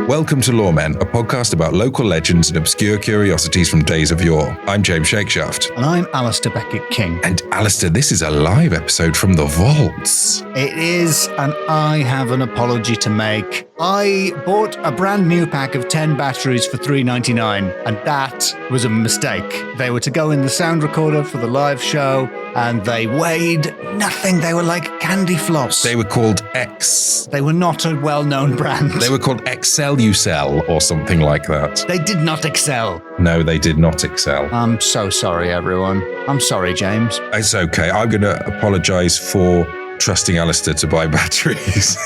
Welcome to Lawmen, a podcast about local legends and obscure curiosities from days of yore. I'm James Shakeshaft. And I'm Alistair Beckett-King. And Alistair, this is a live episode from the vaults. It is, and I have an apology to make. I bought a brand new pack of 10 batteries for $3.99, and that was a mistake. They were to go in the sound recorder for the live show, and they weighed nothing. They were like candy floss. They were called X. They were not a well-known brand. They were called Excelucell or something like that. They did not excel. No, they did not excel. I'm so sorry, everyone. I'm sorry, James. It's okay. I'm going to apologise for trusting Alistair to buy batteries.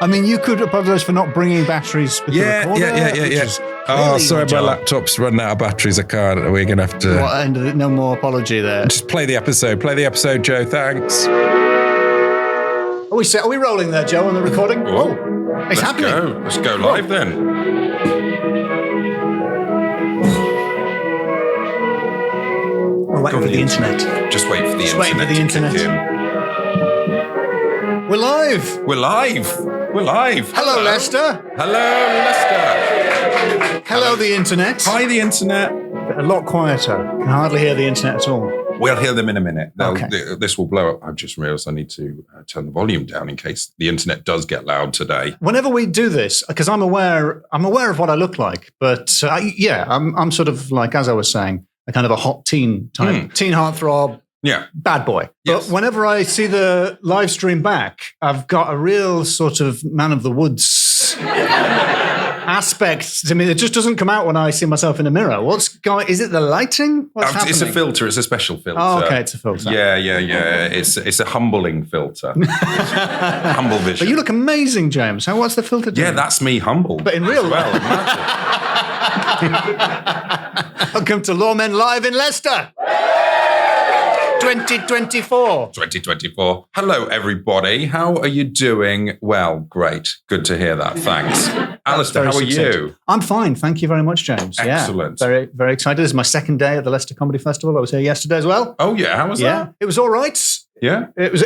I mean, you could apologise for not bringing batteries with the recorder. Yeah. Oh, sorry, my laptop's running out of batteries. I can't. We're going to have to... What, no more apology there. Just play the episode. Play the episode, Joe. Thanks. Are we rolling there, Joe, on the recording? Oh, it's happening. Let's go live then. We're waiting for the internet. Just wait for the internet. Waiting for the internet. We're live. Hello, Leicester. Hello, the internet. Hi, the internet. A lot quieter. Can hardly hear the internet at all. We'll hear them in a minute. Okay. This will blow up. I've just realised I need to turn the volume down in case the internet does get loud today. Whenever we do this, because I'm aware of what I look like, but I'm sort of like, as I was saying, a kind of a hot teen type, teen heartthrob. Yeah. Bad boy. Yes. But whenever I see the live stream back, I've got a real sort of man of the woods aspect to me. It just doesn't come out when I see myself in a mirror. Is it the lighting? What's happening? It's a filter. It's a special filter. Oh, okay. It's a filter. Yeah. It's a humbling filter. Humble vision. But you look amazing, James. What's the filter doing? Yeah, that's me humble. But in real life. Welcome to Lawmen Live in Leicester. 2024. Hello, everybody. How are you doing? Well, great. Good to hear that. Thanks. Alistair, how are you? I'm fine. Thank you very much, James. Excellent. Yeah, very, very excited. This is my second day at the Leicester Comedy Festival. I was here yesterday as well. Oh, yeah. How was that? It was all right. Yeah? It was.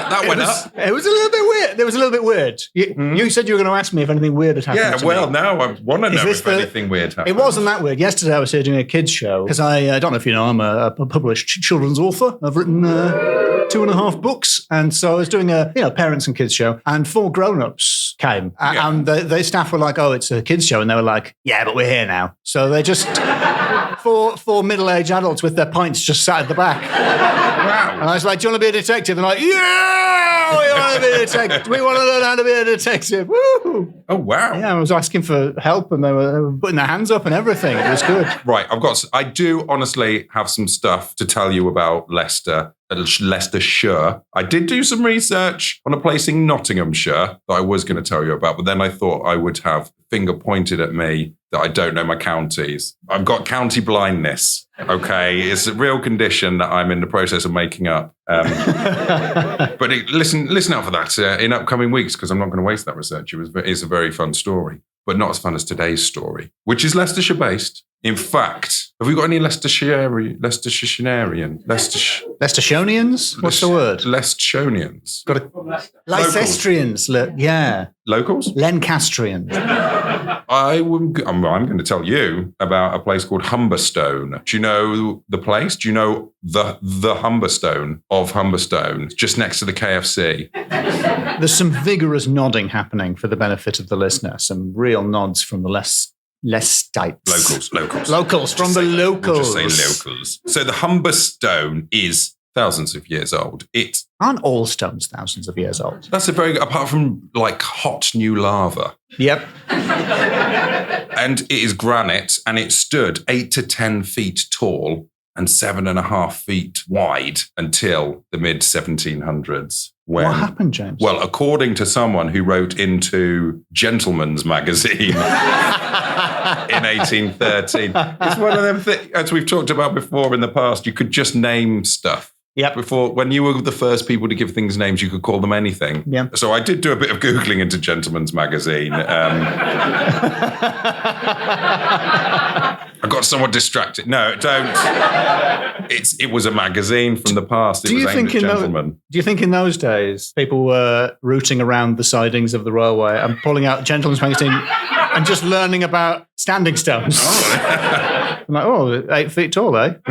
That went up. It was a little bit weird. It was a little bit weird. You said you were going to ask me if anything weird had happened. Yeah, well, now I want to know if anything weird happened. It wasn't that weird. Yesterday I was here doing a kids show because I don't know if you know, I'm a published children's author. I've written 2.5 books, and so I was doing a parents and kids show, and 4 grown-ups came, and the staff were like, "Oh, it's a kids show," and they were like, "Yeah, but we're here now." So they just four middle-aged adults with their pints just sat at the back. Wow. And I was like, "Do you want to be a detective?" And they're like, "Yeah, we want to be a detective. We want to learn how to be a detective." Woo! Oh, wow. Yeah, I was asking for help, and they were putting their hands up and everything. It was good. Right, I do honestly have some stuff to tell you about Leicestershire. I did do some research on a place in Nottinghamshire that I was going to tell you about, but then I thought I would have finger pointed at me that I don't know my counties. I've got county blindness, okay? It's a real condition that I'm in the process of making up. But listen out for that in upcoming weeks, because I'm not going to waste that research. It's a very fun story, but not as fun as today's story, which is Leicestershire based. In fact, have we got any Leicestershirians? Leicestershonians? What's the word? Leicestershonians. Got a Leicestrians. Locals? Lancastrians. I'm going to tell you about a place called Humberstone. Do you know the place? Do you know the Humberstone of Humberstone? It's just next to the KFC. There's some vigorous nodding happening for the benefit of the listener. Some real nods from the Leistites. Locals from the locals. We'll just say locals. So the Humberstone is thousands of years old. Aren't all stones thousands of years old? That's a very, apart from like hot new lava. Yep. And it is granite, and it stood 8 to 10 feet tall and 7.5 feet wide until the mid 1700s. What happened, James? Well, according to someone who wrote into Gentleman's Magazine in 1813, it's one of them things, as we've talked about before in the past, you could just name stuff. Yep. Before, when you were the first people to give things names, you could call them anything. Yeah. So I did do a bit of Googling into Gentleman's Magazine. I got somewhat distracted. No, don't. It was a magazine from the past. It was aimed at gentlemen. Do you think in those days people were rooting around the sidings of the railway and pulling out Gentleman's Magazine and just learning about standing stones? I'm like, 8 feet tall, eh? 4.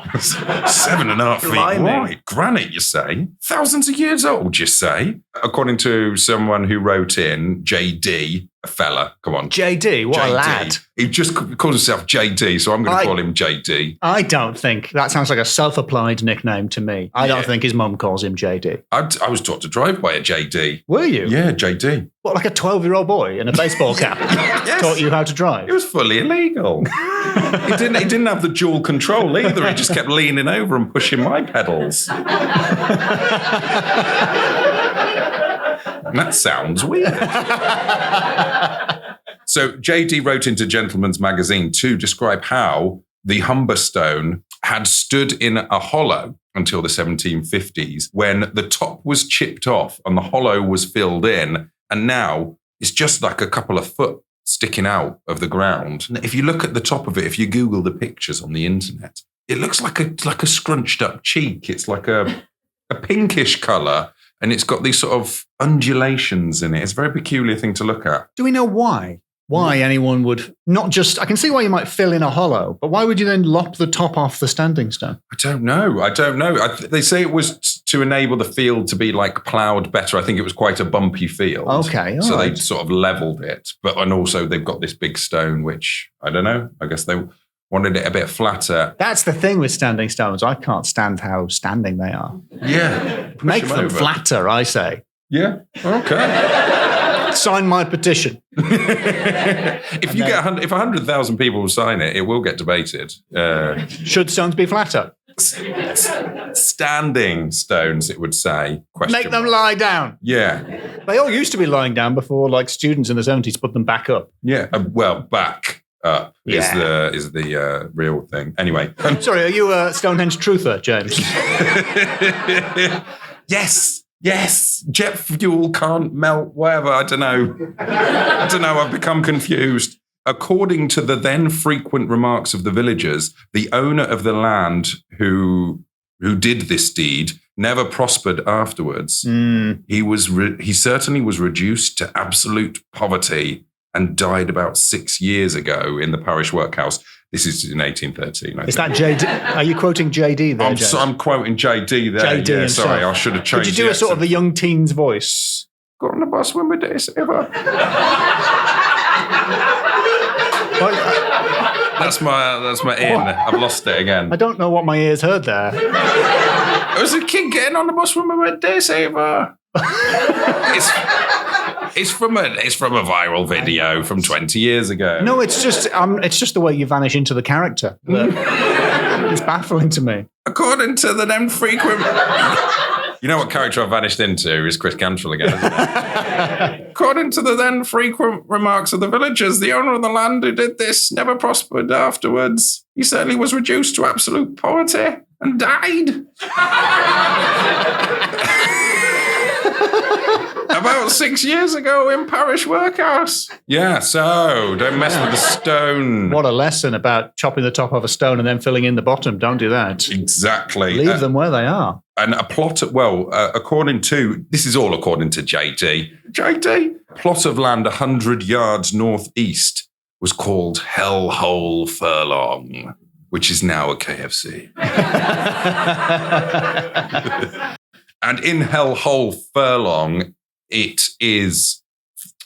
7.5 feet wide. Granite, you say? Thousands of years old, you say? According to someone who wrote in, JD, a fella, come on. JD, what JD. A lad. He just calls himself JD, so I'm going to call him JD. I don't think, that sounds like a self-applied nickname to me. I don't think his mum calls him JD. I was taught to drive by a JD. Were you? Yeah, JD. What, like a 12-year-old boy in a baseball cap yes. taught you how to drive? It was fully illegal. He didn't have the dual control either. He just kept leaning over and pushing my pedals. That sounds weird. So JD wrote into Gentleman's Magazine to describe how the Humberstone had stood in a hollow until the 1750s when the top was chipped off and the hollow was filled in, and now it's just like a couple of foot sticking out of the ground. If you look at the top of it, if you Google the pictures on the internet, it looks like a scrunched up cheek. It's like a pinkish colour, and it's got these sort of undulations in it. It's a very peculiar thing to look at. Do we know why? Why anyone would not just... I can see why you might fill in a hollow, but why would you then lop the top off the standing stone? I don't know. They say it was to enable the field to be like ploughed better. I think it was quite a bumpy field. Okay, so they sort of levelled it. And also they've got this big stone, which, I don't know, I guess they wanted it a bit flatter. That's the thing with standing stones. I can't stand how standing they are. Yeah. Make them flatter, I say. Yeah, okay. Sign my petition. If 100,000 people sign it, it will get debated. Should stones be flatter? Standing stones, it would say. Make them lie down. Yeah. They all used to be lying down before, like, students in the 70s put them back up. Yeah. Back up is the real thing. Anyway. Sorry, are you a Stonehenge truther, James? Yes, jet fuel can't melt, whatever, I don't know, I've become confused. According to the then frequent remarks of the villagers, the owner of the land who did this deed never prospered afterwards. He certainly was reduced to absolute poverty and died about 6 years ago in the parish workhouse. This is in 1813. Is that JD? Are you quoting JD there, James? I'm quoting JD there. JD yeah, sorry, I should have changed. Could you do a sort of a young teen's voice? Got on the bus when we did this ever. That's my in. I've lost it again. I don't know what my ears heard there. It was a kid getting on the bus when we went day saver. It's from a viral video from 20 years ago. No, it's just the way you vanish into the character. It's baffling to me. According to the then frequent... You know what character I vanished into is Chris Cantrell again, isn't it? According to the then frequent remarks of the villagers, the owner of the land who did this never prospered afterwards. He certainly was reduced to absolute poverty and died. About 6 years ago in parish workhouse. Yeah, so don't mess with the stone. What a lesson about chopping the top off a stone and then filling in the bottom. Don't do that. Exactly. Leave them where they are. And a plot, according to JD, plot of land 100 yards northeast was called Hell Hole Furlong, which is now a KFC. And in Hell Hole Furlong, it is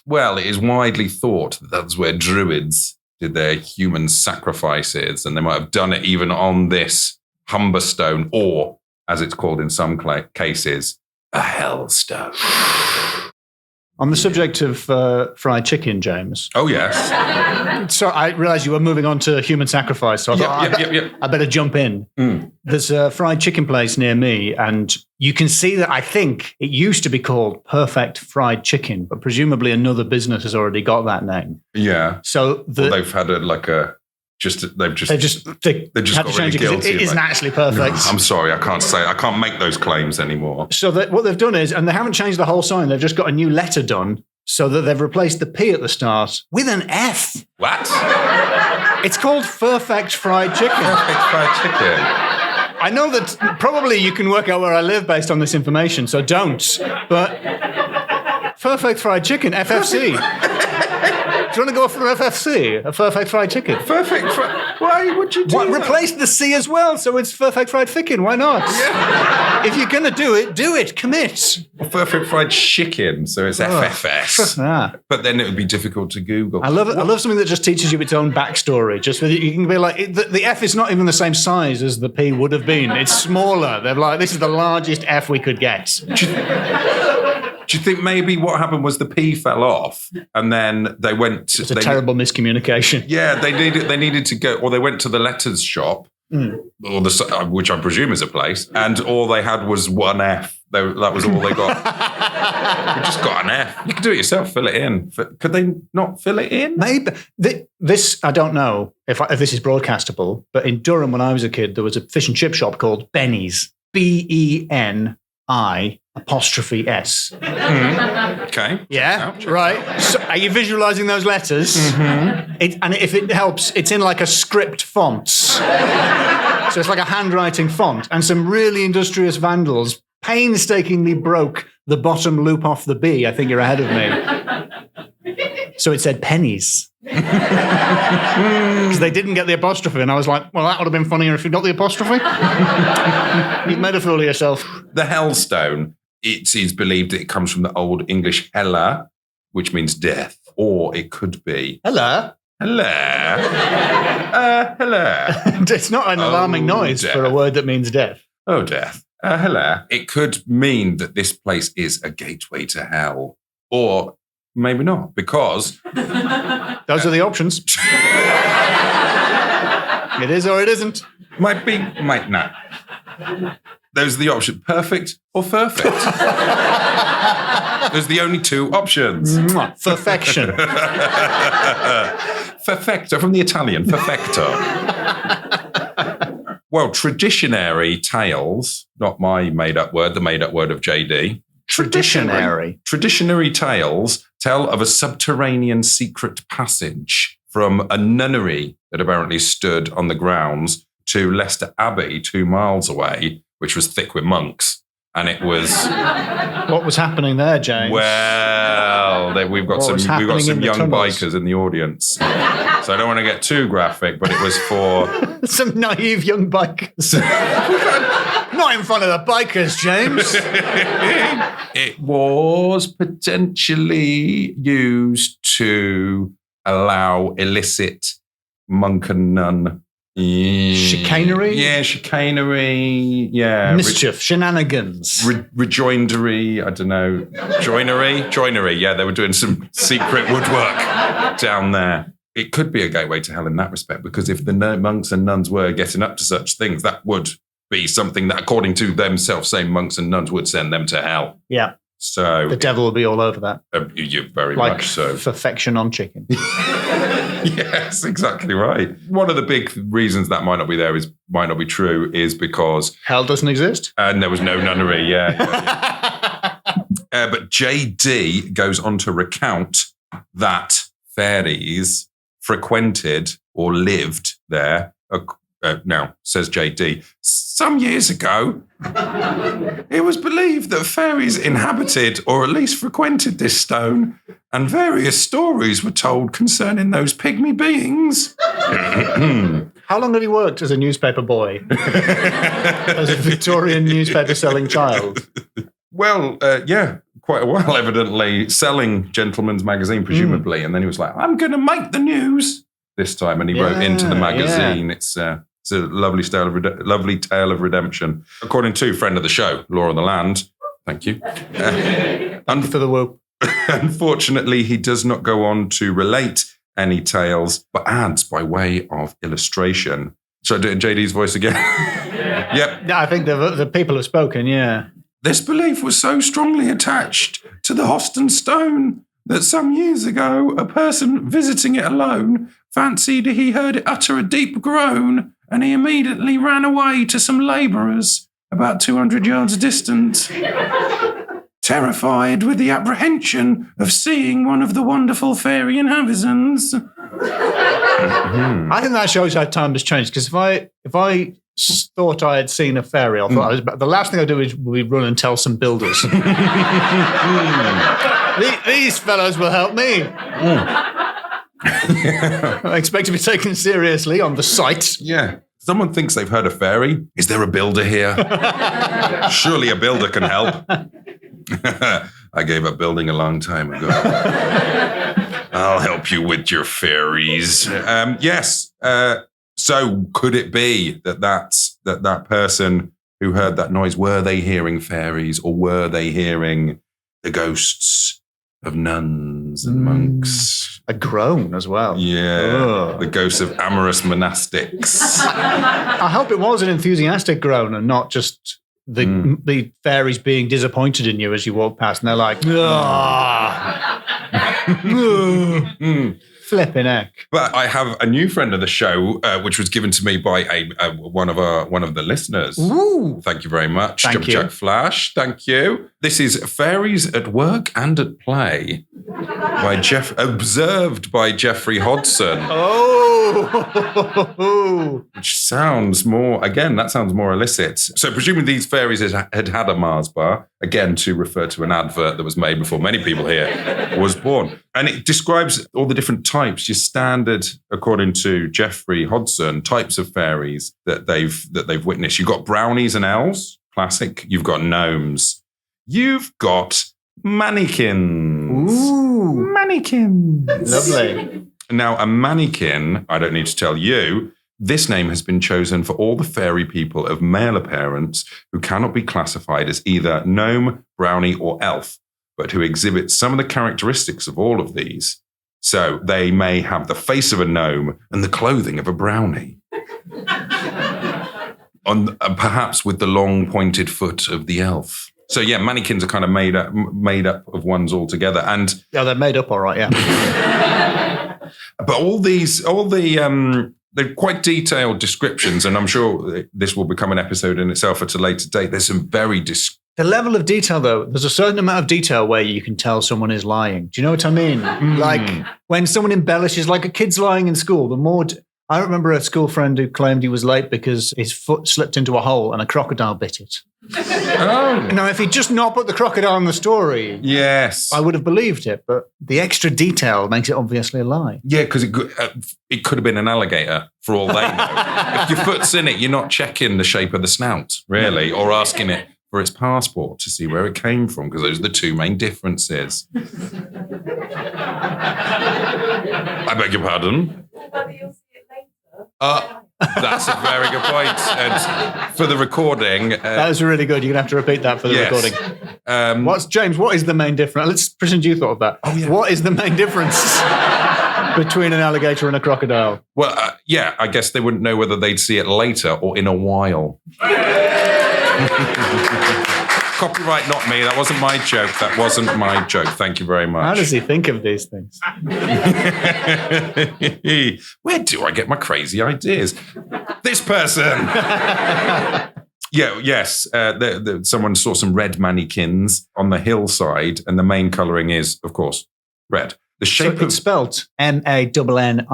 widely thought that that's where druids did their human sacrifices, and they might have done it even on this Humberstone, or, as it's called in some cases, a hellstone. On the subject of fried chicken, James. Oh, yes. So I realised you were moving on to human sacrifice, so I thought I better jump in. There's a fried chicken place near me, and you can see that I think it used to be called Perfect Fried Chicken, but presumably another business has already got that name. Yeah. So they've had they've just got really guilty. It isn't actually perfect. No, I'm sorry, I can't make those claims anymore. So what they've done is, and they haven't changed the whole sign, they've just got a new letter done so that they've replaced the P at the start with an F. What? It's called Perfect Fried Chicken. Perfect fried chicken. I know that probably you can work out where I live based on this information, so don't. But Perfect Fried Chicken, FFC. Do you want to go for FFC? A Perfect Fried Chicken? Perfect fried... Why would you do that? Replace the C as well, so it's Perfect Fried Chicken. Why not? Yeah. If you're going to do it, do it. Commit. Perfect fried chicken, so it's FFS. Ah. But then it would be difficult to Google. I love it. I love something that just teaches you its own backstory. Just with you can be like, the F is not even the same size as the P would have been. It's smaller. They're like, this is the largest F we could get. Do you think maybe what happened was the P fell off, and then they went to... It's a terrible miscommunication. Yeah, they needed to go, or they went to the letters shop, or which I presume is a place, and all they had was one F. That was all they got. We just got an F. You could do it yourself, fill it in. Could they not fill it in? Maybe. This, I don't know if this is broadcastable, but in Durham when I was a kid, there was a fish and chip shop called Benny's. BENI''S. Okay. Yeah, right. So are you visualizing those letters? And if it helps, it's in like a script font. So it's like a handwriting font. And some really industrious vandals painstakingly broke the bottom loop off the B. I think you're ahead of me. So it said pennies. Because they didn't get the apostrophe. And I was like, well, that would have been funnier if you got the apostrophe. You've made a fool of yourself. The Hellstone, it is believed that it comes from the Old English hella, which means death. Or it could be... Hello. Hello. Hello. It's not an alarming noise death. for a word that means death. Oh, death. Hello. It could mean that this place is a gateway to hell. Or maybe not, because... Those are the options. It is or it isn't. Might be, might not. Those are the options. Perfect or perfect. Those are the only two options. Perfection. Perfecto, from the Italian, perfecto. Well, traditionary tales, not my made-up word, the made-up word of JD. Traditionary tales tell of a subterranean secret passage from a nunnery that apparently stood on the grounds to Leicester Abbey, 2 miles away, which was thick with monks. And it was... What was happening there, James? Well, we've got some young bikers in the audience. So I don't want to get too graphic, but it was for... Some naive young bikers. Not in front of the bikers, James. It was potentially used to allow illicit monk and nun... Chicanery? Yeah, chicanery. Yeah. Mischief, shenanigans. Rejoindery, I don't know. Joinery. Yeah, they were doing some secret woodwork down there. It could be a gateway to hell in that respect, because if the monks and nuns were getting up to such things, that would be something that, according to them self-same monks and nuns, would send them to hell. Yeah. So the devil will be all over that. You're very like much so. Perfection on chicken. Yes, exactly right. One of the big reasons that might not be true is because hell doesn't exist. And there was no nunnery. Yeah. But JD goes on to recount that fairies frequented or lived there. Now, says JD, some years ago, it was believed that fairies inhabited or at least frequented this stone, and various stories were told concerning those pygmy beings. How long have you worked as a newspaper boy? As a Victorian newspaper selling child? Well, yeah, quite a while, evidently, selling Gentleman's Magazine, presumably. And then he was like, I'm going to make the news this time. And he wrote into the magazine. Yeah. It's a lovely tale of redemption. According to friend of the show, Law on the Land. Thank you. For the whoop. Unfortunately, he does not go on to relate any tales, but adds by way of illustration. Should I do it in JD's voice again? Yep. Yeah, I think the people have spoken, yeah. This belief was so strongly attached to the Hoston Stone that some years ago, a person visiting it alone fancied he heard it utter a deep groan, and he immediately ran away to some labourers about 200 yards distant. terrified with the apprehension of seeing one of the wonderful fairy inhabitants. I think that shows how time has changed. Because if I thought I had seen a fairy, I thought the last thing I do is we run and tell some builders. These fellows will help me. I expect to be taken seriously on the site. Yeah. Someone thinks they've heard a fairy. Is there a builder here? Surely a builder can help. I gave up building a long time ago. I'll help you with your fairies. Yes. So could it be that person who heard that noise, were they hearing fairies or were they hearing the ghosts of nuns and monks? A groan as well. Yeah, the ghosts of amorous monastics. I hope it was an enthusiastic groan and not just the fairies being disappointed in you as you walk past and they're like, flipping heck. But I have a new friend of the show, which was given to me by one of the listeners. Ooh. Thank you very much, Thank you. Jack Flash. Thank you. This is Fairies at Work and at Play observed by Jeffrey Hodson. Oh, which sounds more illicit. So presumably these fairies had a Mars bar, again to refer to an advert that was made before many people here was born. And it describes all the different types, your standard, according to Jeffrey Hodson, types of fairies that they've witnessed. You've got brownies and elves, classic. You've got gnomes. You've got mannequins. Ooh. Mannequins. Lovely. Now, a mannequin, I don't need to tell you, this name has been chosen for all the fairy people of male appearance who cannot be classified as either gnome, brownie, or elf, but who exhibit some of the characteristics of all of these. So they may have the face of a gnome and the clothing of a brownie. Perhaps with the long pointed foot of the elf. So yeah, mannequins are kind of made up of ones altogether. And yeah, they're made up all right, yeah. But they're quite detailed descriptions, and I'm sure this will become an episode in itself at a later date. There's some very the level of detail, though, there's a certain amount of detail where you can tell someone is lying. Do you know what I mean? Like when someone embellishes, like a kid's lying in school, the more... I remember a school friend who claimed he was late because his foot slipped into a hole and a crocodile bit it. Oh. Now, if he'd just not put the crocodile in the story, yes, I would have believed it. But the extra detail makes it obviously a lie. Yeah, because it could have been an alligator for all they know. If your foot's in it, you're not checking the shape of the snout, really, or asking it for its passport to see where it came from, because those are the two main differences. I beg your pardon? That's a very good point. And for the recording... that was really good. You're going to have to repeat that for the recording. James, what is the main difference? Let's pretend you thought of that. Oh, yeah. What is the main difference between an alligator and a crocodile? Well, I guess they wouldn't know whether they'd see it later or in a while. Copyright, not me. That wasn't my joke. Thank you very much. How does he think of these things? Where do I get my crazy ideas? This person. Someone saw some red mannequins on the hillside, and the main colouring is, of course, red. The shape it's spelled MANNIKINS.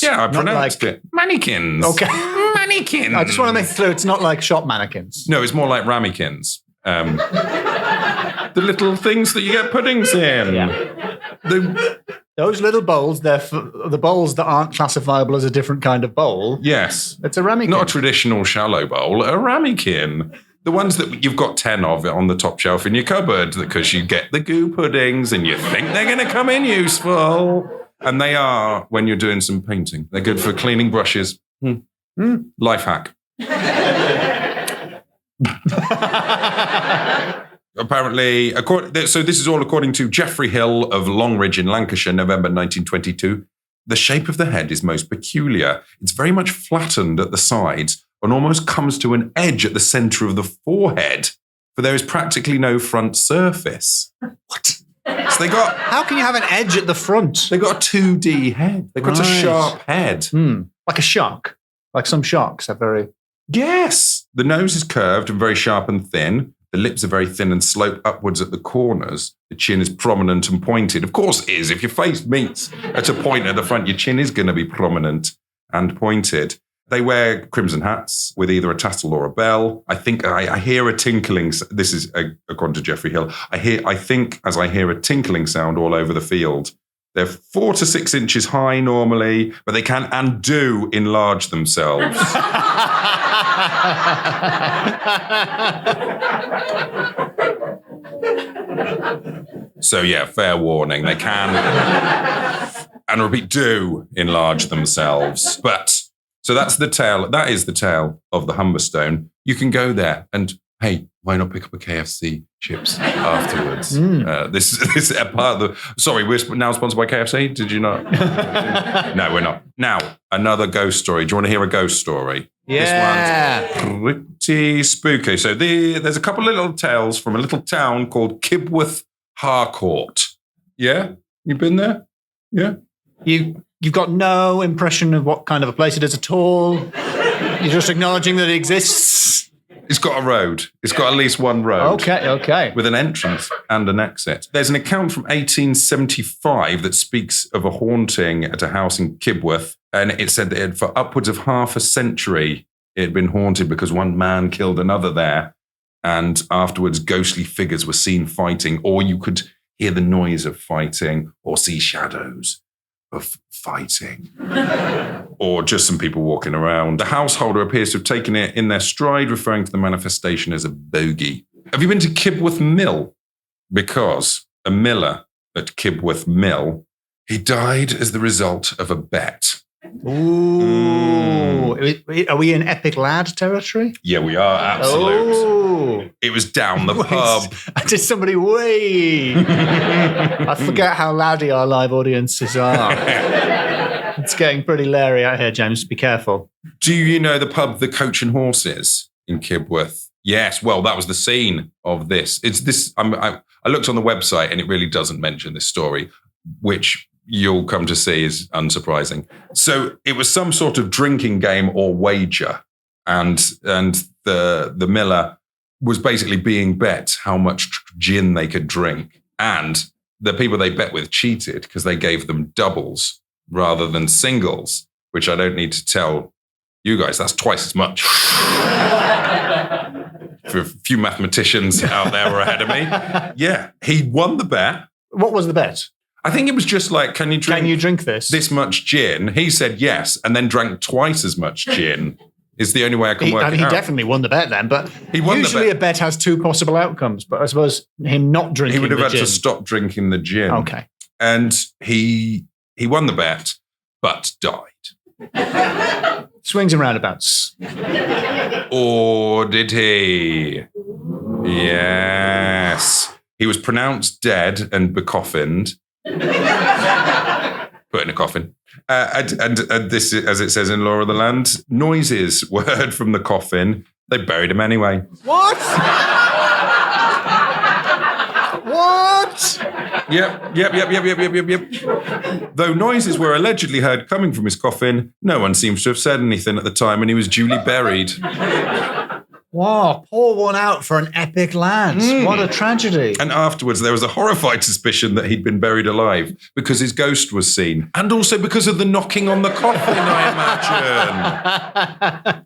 Yeah, I pronounced it. Mannequins. Okay. Mannequins. I just want to make it clear it's not like shop mannequins. No, it's more like ramekins. The little things that you get puddings in. Yeah. Those little bowls, they're the bowls that aren't classifiable as a different kind of bowl. Yes. It's a ramekin. Not a traditional shallow bowl, a ramekin. The ones that you've got 10 of on the top shelf in your cupboard because you get the goo puddings and you think they're going to come in useful. And they are when you're doing some painting. They're good for cleaning brushes. Life hack. Apparently, so this is all according to Geoffrey Hill of Longridge in Lancashire, November 1922. The shape of the head is most peculiar. It's very much flattened at the sides and almost comes to an edge at the center of the forehead, for there is practically no front surface. What? So how can you have an edge at the front? They got a 2D head. They've got a sharp head. Like a shark. Like some sharks are very... Yes. The nose is curved and very sharp and thin. The lips are very thin and slope upwards at the corners. The chin is prominent and pointed. Of course it is. If your face meets at a point at the front, your chin is going to be prominent and pointed. They wear crimson hats with either a tassel or a bell. I think I hear a tinkling. This is according to Geoffrey Hill. I think as I hear a tinkling sound all over the field. They're 4 to 6 inches high normally, but they can and do enlarge themselves. So yeah, fair warning. They can, and repeat, do enlarge themselves. But so that's the tale. That is the tale of the Humberstone. You can go there and hey, why not pick up a KFC chips afterwards? This is a part of the. Sorry, we're now sponsored by KFC. Did you not? No, we're not. Now another ghost story. Do you want to hear a ghost story? Yeah. This one's pretty spooky. So there's a couple of little tales from a little town called Kibworth Harcourt. Yeah, you been there? Yeah. You've got no impression of what kind of a place it is at all. You're just acknowledging that it exists. It's got a road. It's got at least one road. Okay. With an entrance and an exit. There's an account from 1875 that speaks of a haunting at a house in Kibworth. And it said that for upwards of half a century, it had been haunted because one man killed another there. And afterwards, ghostly figures were seen fighting, or you could hear the noise of fighting or see shadows of fighting. Or just some people walking around. The householder appears to have taken it in their stride, referring to the manifestation as a bogey. Have you been to Kibworth Mill? Because a miller at Kibworth Mill, he died as the result of a bet. Ooh. Are we in Epic Lad territory? Yeah, we are. Absolute. Oh. It was down the pub. Did somebody wait? I forget how loudy our live audiences are. It's getting pretty leery out here, James. Be careful. Do you know the pub, the Coach and Horses in Kibworth? Yes. Well, that was the scene of this. It's this. I looked on the website and it really doesn't mention this story, which you'll come to see is unsurprising. So it was some sort of drinking game or wager, and the miller was basically being bet how much gin they could drink, and the people they bet with cheated because they gave them doubles rather than singles, which I don't need to tell you guys. That's twice as much. For a few mathematicians out there were ahead of me. Yeah, he won the bet. What was the bet? I think it was just like, can you drink this much gin? He said yes, and then drank twice as much gin. Is the only way I can work it out. He definitely won the bet then, but he usually a bet has two possible outcomes, but I suppose him not drinking he would have the had gin. to stop drinking the gin. Okay. And he won the bet, but died. Swings and roundabouts. Or did he? Yes. He was pronounced dead and becoffined. Put in a coffin. And this, as it says in Law of the Land, noises were heard from the coffin. They buried him anyway. What? What? Yep. Though noises were allegedly heard coming from his coffin, no one seems to have said anything at the time, and he was duly buried. Wow, pour one out for an epic lad. What a tragedy. And afterwards, there was a horrified suspicion that he'd been buried alive because his ghost was seen. And also because of the knocking on the coffin, I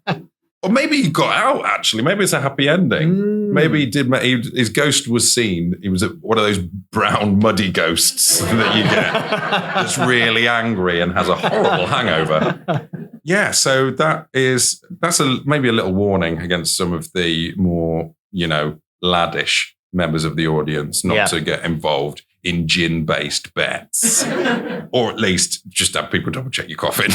imagine. Or maybe he got out, actually. Maybe it's a happy ending. Maybe he did. His ghost was seen. He was one of those brown, muddy ghosts that you get that's really angry and has a horrible hangover. Yeah, so that's maybe a little warning against some of the more, laddish members of the audience not to get involved in gin-based bets. Or at least just have people double-check your coffin.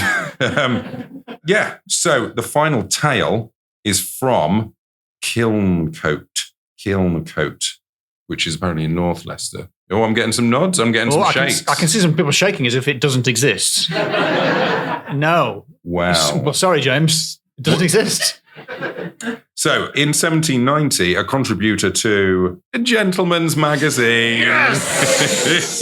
So the final tale is from Kilncote, which is apparently in North Leicester. Oh, I'm getting some nods. I'm getting some shakes. I can see some people shaking as if it doesn't exist. No. Wow. Well, sorry, James. It doesn't exist. So, in 1790, a contributor to a gentleman's magazine. Yes!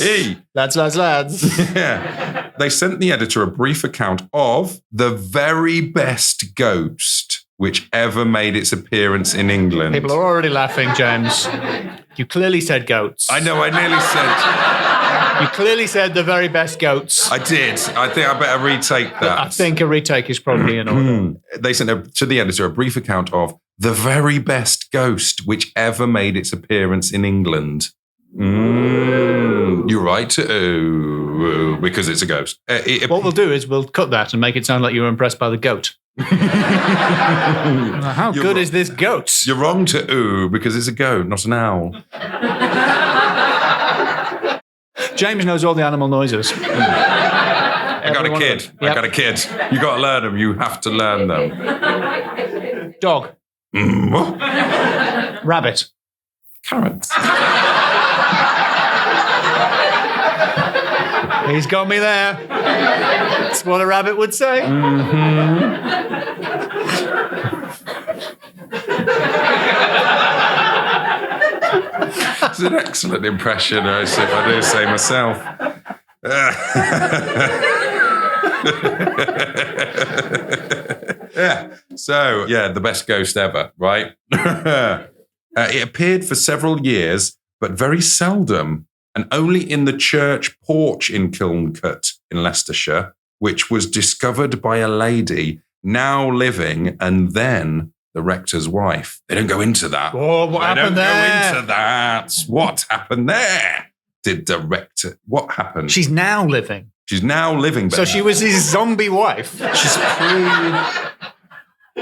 Lads. Yeah. They sent the editor a brief account of the very best ghost which ever made its appearance in England. People are already laughing, James. You clearly said goats. I know, I nearly said... You clearly said the very best goats. I did. I think I better retake that. I think a retake is probably in order. They sent to the editor a brief account of the very best ghost which ever made its appearance in England. You're right to ooh, because it's a ghost. What we'll do is we'll cut that and make it sound like you were impressed by the goat. How good is this goat? You're wrong to ooh because it's a goat, not an owl. James knows all the animal noises. I got a kid. Yep. I got a kid. You got to learn them. You have to learn them. Dog. What? Rabbit. Carrots. He's got me there. That's what a rabbit would say. It's an excellent impression, if I do say myself. Yeah. So, yeah, the best ghost ever, right? It appeared for several years, but very seldom, and only in the church porch in Kilncut in Leicestershire, which was discovered by a lady now living and then the rector's wife. They don't go into that. Oh, what happened there? They don't go into that. What happened there? Did the rector... What happened? She's now living. She's now living. So she was his zombie wife. She's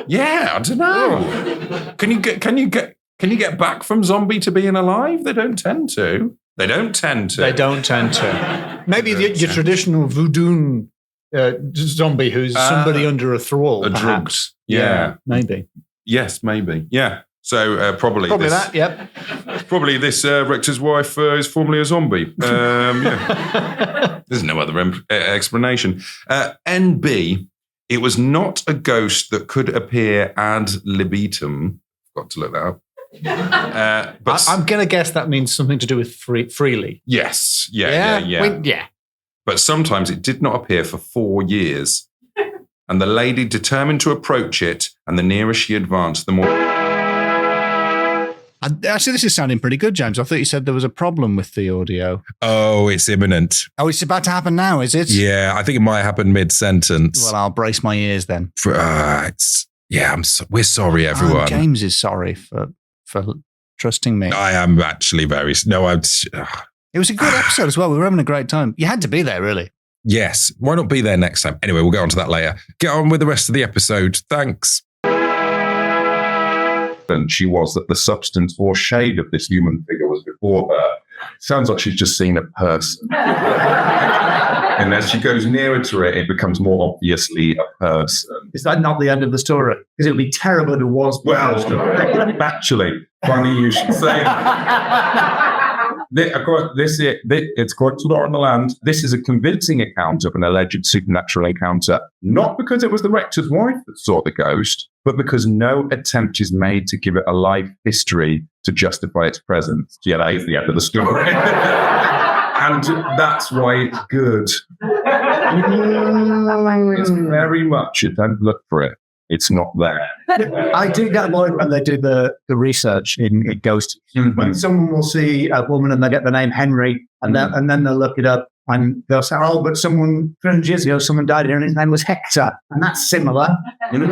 Yeah, I don't know. Can you get back from zombie to being alive? They don't tend to. They don't tend to. Maybe your traditional voodoo zombie who's somebody under a thrall, perhaps. Drugs. Yeah. Maybe. Yes, maybe. Yeah. So probably that, yep. Probably this rector's wife is formerly a zombie. Yeah. There's no other explanation. NB, it was not a ghost that could appear ad libitum. Got to look that up. But I'm going to guess that means something to do with freely. Yes. Yeah. Yeah. But sometimes it did not appear for 4 years. And the lady determined to approach it, and the nearer she advanced, the more... Actually, this is sounding pretty good, James. I thought you said there was a problem with the audio. Oh, it's imminent. Oh, it's about to happen now, is it? Yeah, I think it might happen mid-sentence. Well, I'll brace my ears then. We're sorry, everyone. James is sorry for trusting me. I am actually It was a good episode as well. We were having a great time. You had to be there, really. Yes. Why not be there next time? Anyway, we'll get on to that later. Get on with the rest of the episode. Thanks. And she was that the substance or shade of this human figure was before her. Sounds like she's just seen a person. And as she goes nearer to it, it becomes more obviously a person. Is that not the end of the story? Because it would be terrible if it was. Well, actually, funny you should say that. It's quite a lot on the land. This is a convincing account of an alleged supernatural encounter, not because it was the rector's wife that saw the ghost, but because no attempt is made to give it a life history to justify its presence. Yeah, that is the end of the story. And that's why it's good. It's very much, you don't look for it. It's not there. I do get annoyed when they do the research in Ghost. Mm-hmm. When someone will see a woman and they get the name Henry, and then they'll look it up and they'll say, oh, but 300 years ago, someone died here and his name was Hector. And that's similar. And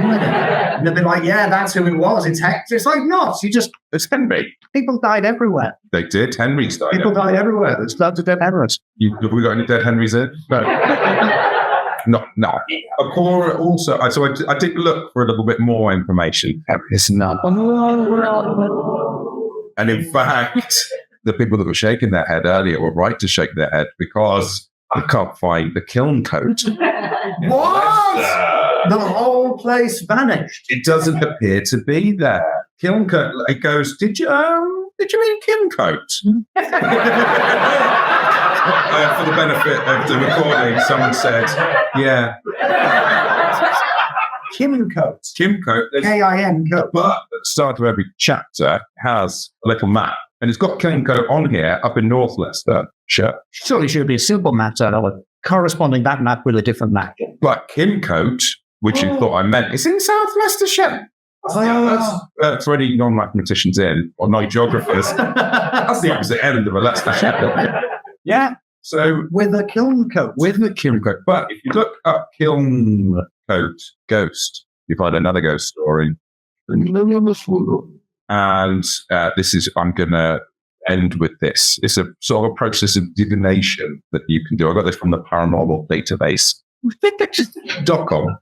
they'll be like, yeah, that's who it was. It's Hector. It's like, not. It's Henry. People died everywhere. They did. Henry's died. People died everywhere. There's loads of dead Henrys. Have we got any dead Henrys in? No. Also, so I did look for a little bit more information. It's not. And in fact, the people that were shaking their head earlier were right to shake their head because I can't find the kiln coat. What? The whole place vanished. It doesn't appear to be there. Kiln coat. It goes. Did you mean kiln coat? For the benefit of the recording, someone said, "Yeah." Kimcoat. Kimcoat. K-I-N. But at the start of every chapter has a little map. And it's got Kilncoat on here up in North Leicester. Sure. Surely should be a simple map, corresponding that map with a different map. But Kilncoat, which you thought I meant, is in South Leicestershire. For any non-mathematicians in, or non-geographers, that's the opposite end of it. That's the yeah. So With a kiln coat. with the kiln coat. But if you look up kiln coat ghost, you find another ghost story. And this is, I'm going to end with this. It's a sort of process of divination that you can do. I got this from the paranormal database.com.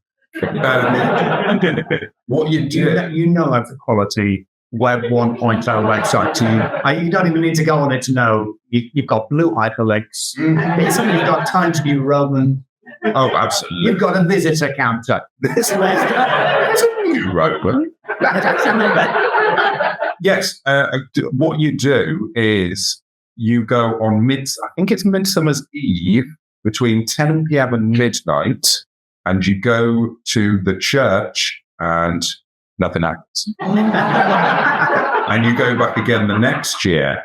What you do, You know that's a quality Web 1.0 website. You don't even need to go on it to know. You've got blue hyperlinks. It's something you've got Times New Roman. oh, absolutely. You've got a visitor counter. This You wrote them. Yes. What you do is you go on I think it's Midsummer's Eve between 10 p.m. and midnight, and you go to the church and nothing happens. And you go back again the next year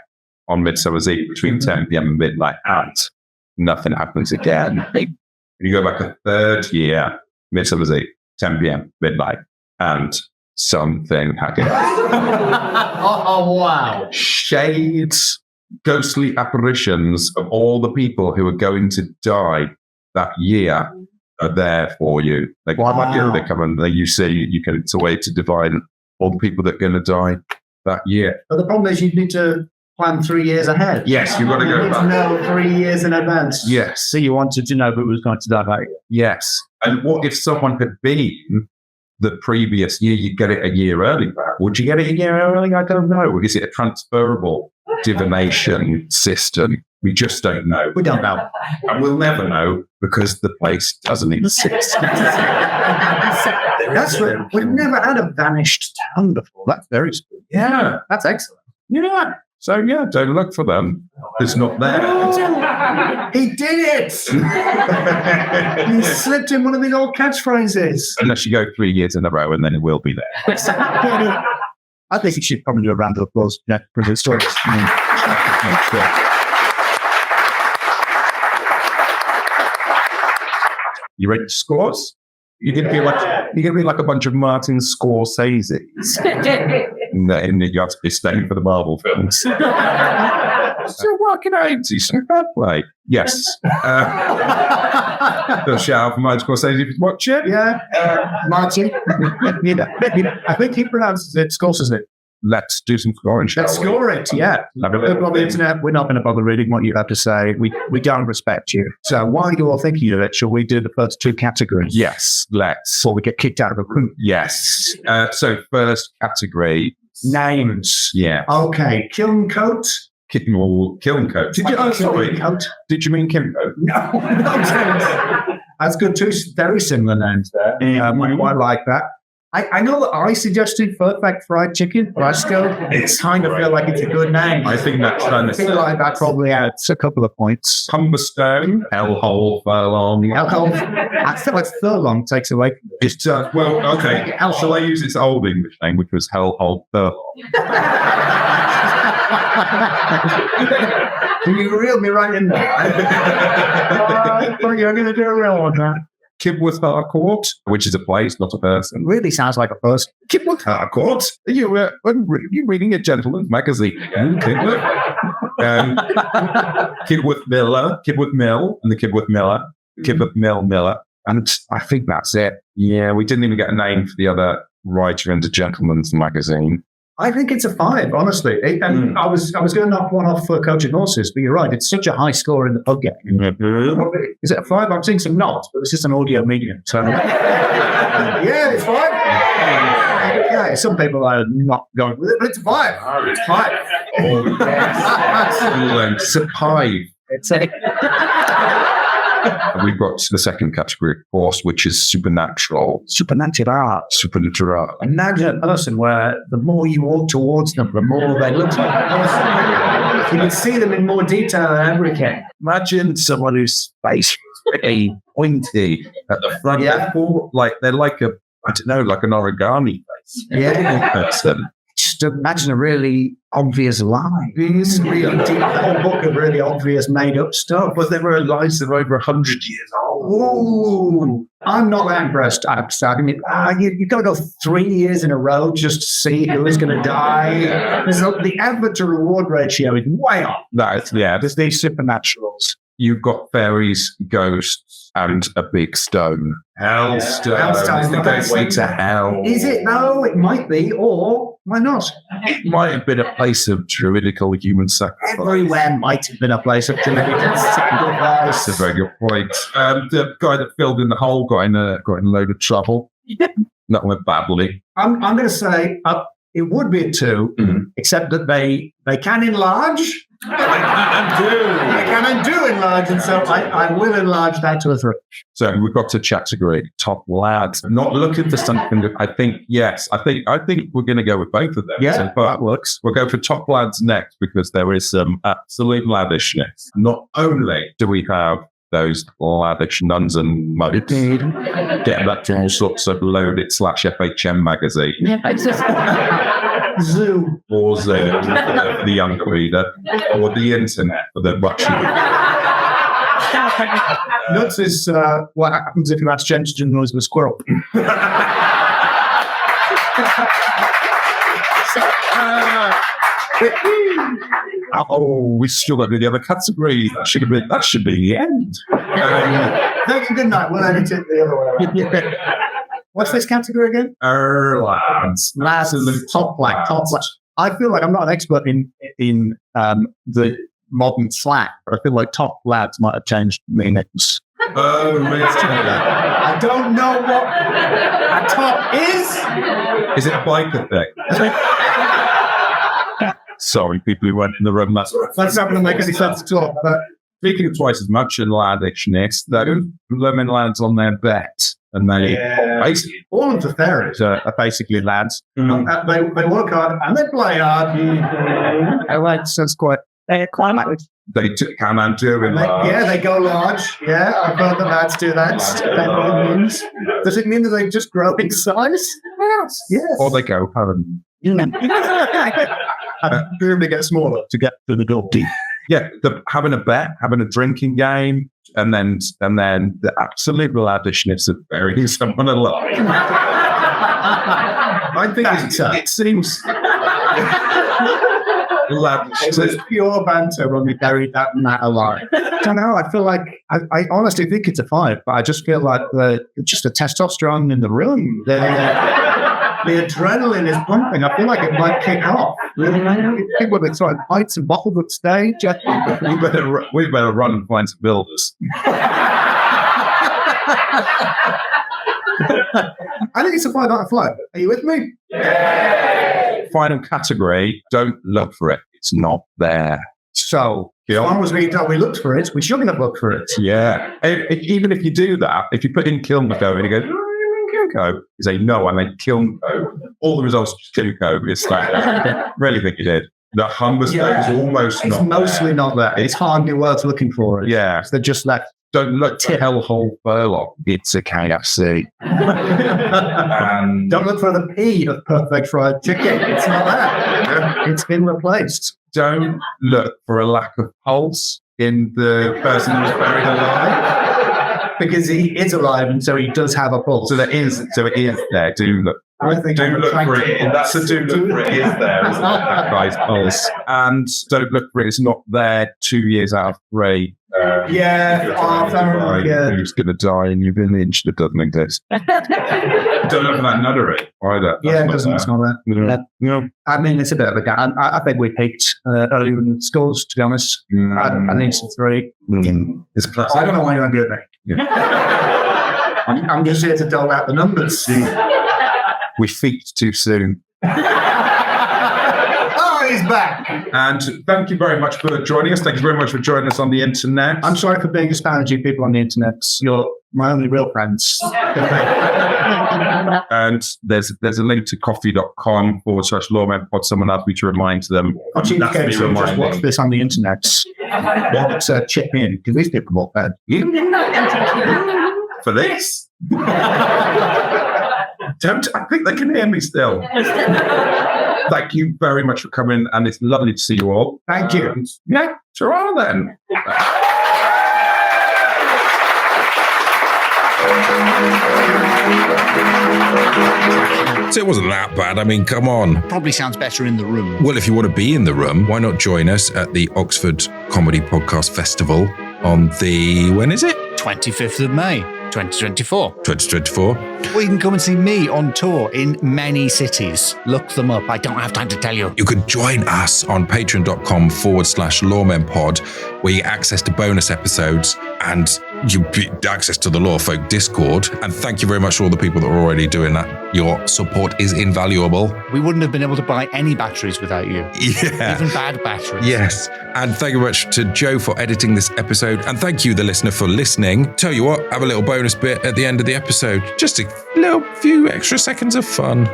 on Midsummer's Eve between 10 p.m. and midnight, and nothing happens again. And you go back a third year, Midsummer's Eve, 10 p.m., midnight, and something happens. Oh, wow. Shades, ghostly apparitions of all the people who are going to die that year are there for you. Like, Wow. they come and you see, it's a way to divine all the people that are going to die that year. But the problem is you need to plan 3 years ahead. Yes, you've got to You go need to back. know 3 years in advance. Yes, So you wanted to know who was going to die that year. yes. And what if someone had been the previous year, you get it a year early back? Would you get it a year early? I don't know. Is it a transferable divination system? We just don't know. We don't know. And we'll never know because the place doesn't exist. That's what, we've never had a vanished town before. That's very spooky. Yeah. That's excellent. Yeah. So, yeah, don't look for them. It's not there. He did it! He slipped in one of the old catchphrases. Unless you go 3 years in a row and then it will be there. I think you should probably do a round of applause for the stories. You ready to scores? You're gonna be like a bunch of Martin Scorsese's. And you have to be staying for the Marvel films. Still working out. He's so bad play. Yes. The shout out for Martin Scorsese if you watch it. Yeah, Martin. I think he pronounces it, scores it. Let's do some scoring, shall Let's we? score it, yeah. Have a look. On the internet, we're not going to bother reading what you have to say. We don't respect you. So while you're all thinking of it, shall we do the first two categories? Yes, let's. Before we get kicked out of the group. Yes. So first category. Names. Yeah. Okay, Kiln Coat. Kiln Coat. Did you? Oh, sorry. Coat. Did you mean Kiln Coat? No, that's good. Two very similar names there. I quite like that. I know that I suggested Perfect Fried Chicken, but I still kind of feel like it's a good name. I think that's I feel like that probably adds a couple of points. Humberstone, Hellhole, Furlong. Alcohol. I feel like Furlong takes away from it. It's well, okay. Shall I use its old English name, which was Hellhole Furlong? You reeled me right in there. I thought you were going to do a real one now. Kibworth Harcourt, which is a place, not a person. Really sounds like a person. Kibworth Harcourt? You reading a gentleman's magazine again, Kibworth. Kibworth Miller, Kibworth Mill, and the Kibworth Miller, Kibworth Miller. And I think that's it. Yeah, we didn't even get a name for the other writer in the gentleman's magazine. I think it's a 5, honestly. And I was going to knock one off for Coaching Horses, but you're right. It's such a high score in the pub game. Is it a 5? I'm seeing some nods, but it's just an audio medium. So yeah, it's 5. Yeah, some people are not going with it, but it's 5. It's 5. Oh, excellent. Survive. It's a We've got the second category, of course, which is supernatural. supernatural. Supernatural. Imagine a person where the more you walk towards them, the more they look like a person. You can see them in more detail than everything. Imagine someone whose face is really pointy at the front. Yeah. They're like a, I don't know, like an origami face. Yeah. Person. just imagine a really obvious lie. It's really deep, the whole book of really obvious made up stuff. But there were lies that are over 100 years old. Ooh, I'm not that impressed. I mean, you've got to go 3 years in a row just to see who is going to die. The effort to reward ratio is way off. There's these supernaturals. You've got fairies, ghosts, and a big stone. Hellstone. Hellstone. It's the gateway to hell. Is it though? It might be, or why not? It might have been a place of druidical human sacrifice. Everywhere might have been a place of druidical sacrifice. That's a very good point. The guy that filled in the hole got in a load of trouble. That went badly. I'm going to say it would be a 2, except that they can enlarge. They can and do enlarge, and so I will enlarge that to a 3. So we've got to category top lads. Not looking for something that I think we're going to go with both of them. Yeah, so, but that works. We'll go for top lads next because there is some absolute lavishness. Not only do we have those lavish nuns and mugs getting back to all sorts of loaded /FHM magazine. Zoo. Or Zoom for the young reader, or the internet for the Russian. Nuts is what happens if you ask James to noise with a squirrel. Oh, we still got the other category. That should be the end. Thank you. Good night. We'll edit it the other way. What's this category again? Lads. Top black. I feel like I'm not an expert in the modern slang, but I feel like top lads might have changed meanings. Oh, really? I don't know what a top is. Is it a biker thing? Sorry, people who went in the room. That's not going to make any sense at all. But speaking of twice as much in ladishness, though, lemon lads on their bet. And they basically, all of the fairies are basically lads. They work hard and they play hard. I like that's quite. They're quite like. They can and do in large. Yeah, they go large. Yeah, I've heard the lads do that. Does it mean that they just grow in size? Yes. Or they go home. They get smaller to get to the door. Yeah, having a bet, having a drinking game, and then the absolute lavishness of burying someone alive. I think it seems lavish. It was pure banter when we buried that man alive. I don't know. I feel like I honestly think it's a 5, but I just feel like just the testosterone in the room. The adrenaline is pumping. I feel like it might kick off. People are throwing pints and bottles at stage. We better run and find some builders. I think it's a 5 out of 5. Are you with me? Final category, don't look for it. It's not there. So, as long as we looked for it, we shouldn't have looked for it. Yeah. Even if you do that, if you put in Kilmco and you go, Kilmco, you say, no, I meant Kilmco. All the results of Kilmco is that. Really think you did. The hummus is almost it's not mostly there. Not there. It's hardly worth looking for it. Yeah. They're just like, don't look for Hellhole Furlong. It's a KFC. Don't look for the P of perfect fried chicken. It's not that. It's been replaced. Don't look for a lack of pulse in the person who's buried alive. Because he is alive, and so he does have a pulse. So it is there. Do look. Do look for it. That's a do look for it is there. Isn't it? That guy's pulse. And don't look for it. It's not there 2 years out of 3. Who's going to die in your village that doesn't exist? Don't look for that nuttery either. It's not that. No. I mean, it's a bit of a gap. I think we peaked early in schools, to be honest. I think it's a 3. It's classic. I don't know why you're angry at me. Yeah. I'm just here to dole out the numbers. We peaked too soon. He's back. And thank you very much for joining us. Thank you very much for joining us on the internet. I'm sorry for being disparaging people on the internet. You're my only real friends. And there's a link to coffee.com/lawmanpod. Someone asked me to remind them. Just watch this on the internet. Chip in, because these people won't bad. For this? I think they can hear me still. Thank you very much for coming, and it's lovely to see you all. Thank you. Yeah, sure then. So it wasn't that bad. I mean, come on. Probably sounds better in the room. Well, if you want to be in the room, why not join us at the Oxford Comedy Podcast Festival on the, when is it? 25th of May, 2024. 2024. Or you can come and see me on tour in many cities. Look them up. I don't have time to tell you. You could join us on patreon.com/lawmenpod, where you get access to bonus episodes and you get access to the Law Folk Discord. And thank you very much to all the people that are already doing that. Your support is invaluable. We wouldn't have been able to buy any batteries without you. Yeah. Even bad batteries. Yes. And thank you very much to Joe for editing this episode. And thank you, the listener, for listening. Tell you what, have a little bonus bit at the end of the episode. Just a little few extra seconds of fun.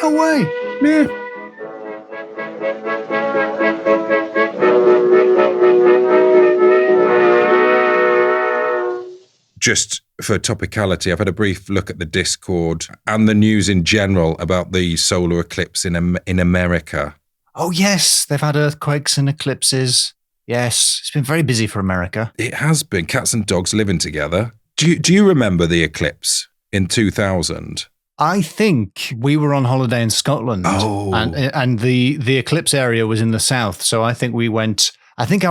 No way. Yeah. Just for topicality, I've had a brief look at the Discord and the news in general about the solar eclipse in America. Oh, yes. They've had earthquakes and eclipses. Yes. It's been very busy for America. It has been. Cats and dogs living together. Do you remember the eclipse in 2000? I think we were on holiday in Scotland. Oh. And the eclipse area was in the south. So I think I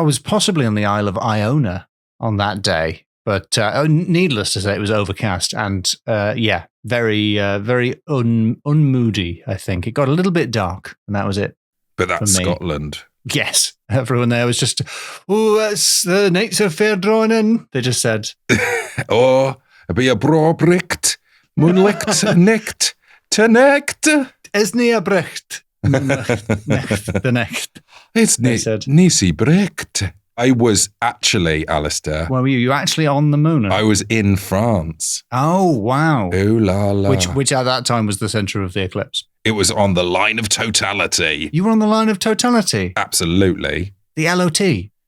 was possibly on the Isle of Iona on that day. But needless to say, it was overcast and, very, very unmoody, I think. It got a little bit dark, and that was it. But that's for me. Scotland. Yes. Everyone there was just, that's the nights of fair drawing in. They just said. Oh, be a brobricht, moonlicht, nicht, te necht. Is nie a brecht. The next. It's They said. nisi brecht. I was actually, Alistair, Where were you? You were actually on the moon? I was in France. Oh, wow. Ooh la la. Which at that time was the center of the eclipse. It was on the line of totality. You were on the line of totality. Absolutely. The LOT.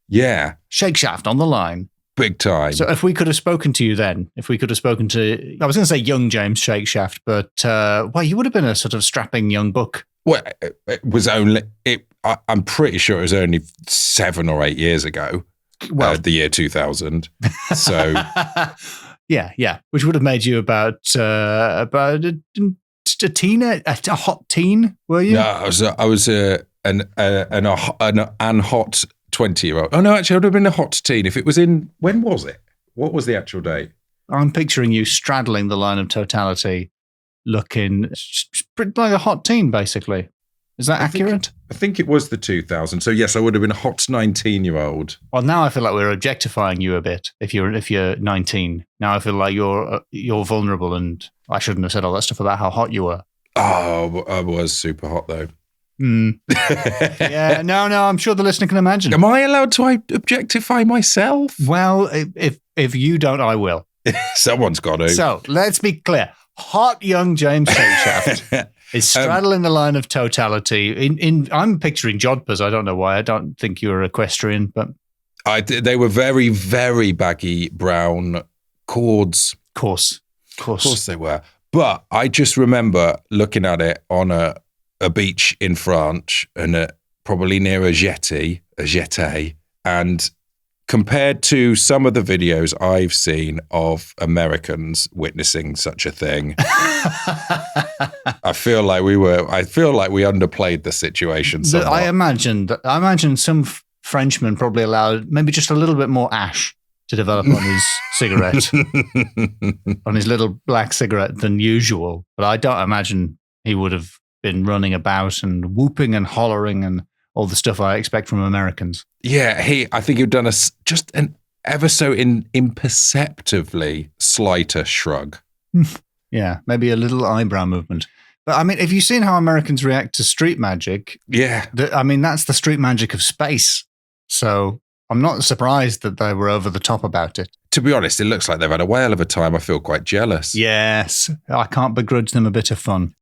Yeah. Shake shaft on the line. Big time. So if we could have spoken to you then, if we could have spoken to, I was going to say young James Shake Shaft, but you would have been a sort of strapping young buck. Well, it was only, I'm pretty sure it was only 7 or 8 years ago. Well, The year 2000. So yeah, which would have made you about a hot teen, were you? no, I was an hot 20-year-old. Oh no, actually, I would have been a hot teen if it was in. When was it? What was the actual date? I'm picturing you straddling the line of totality, looking like a hot teen, basically. Is that accurate? I think it was the 2000. So yes, I would have been a hot 19-year-old. Well, now I feel like we're objectifying you a bit. If you're 19, now I feel like you're vulnerable, and I shouldn't have said all that stuff about how hot you were. Oh, I was super hot though. Yeah, no, I'm sure the listener can imagine. Am I allowed to objectify myself? Well, if you don't, I will. Someone's got to. So let's be clear. Hot young James Shakeshaft is straddling the line of totality. I'm picturing jodhpurs. I don't know why. I don't think you're equestrian, but they were very, very baggy brown cords. Of course they were. But I just remember looking at it on a beach in France and probably near a jetty, and compared to some of the videos I've seen of Americans witnessing such a thing, I feel like we underplayed the situation somewhat. I imagine some Frenchman probably allowed maybe just a little bit more ash to develop on his cigarette, on his little black cigarette than usual. But I don't imagine he would have been running about and whooping and hollering and all the stuff I expect from Americans. Yeah, I think he'd done just an ever so imperceptibly slighter shrug. Yeah, maybe a little eyebrow movement. But I mean, have you seen how Americans react to street magic? Yeah. That's the street magic of space. So I'm not surprised that they were over the top about it. To be honest, it looks like they've had a whale of a time. I feel quite jealous. Yes, I can't begrudge them a bit of fun.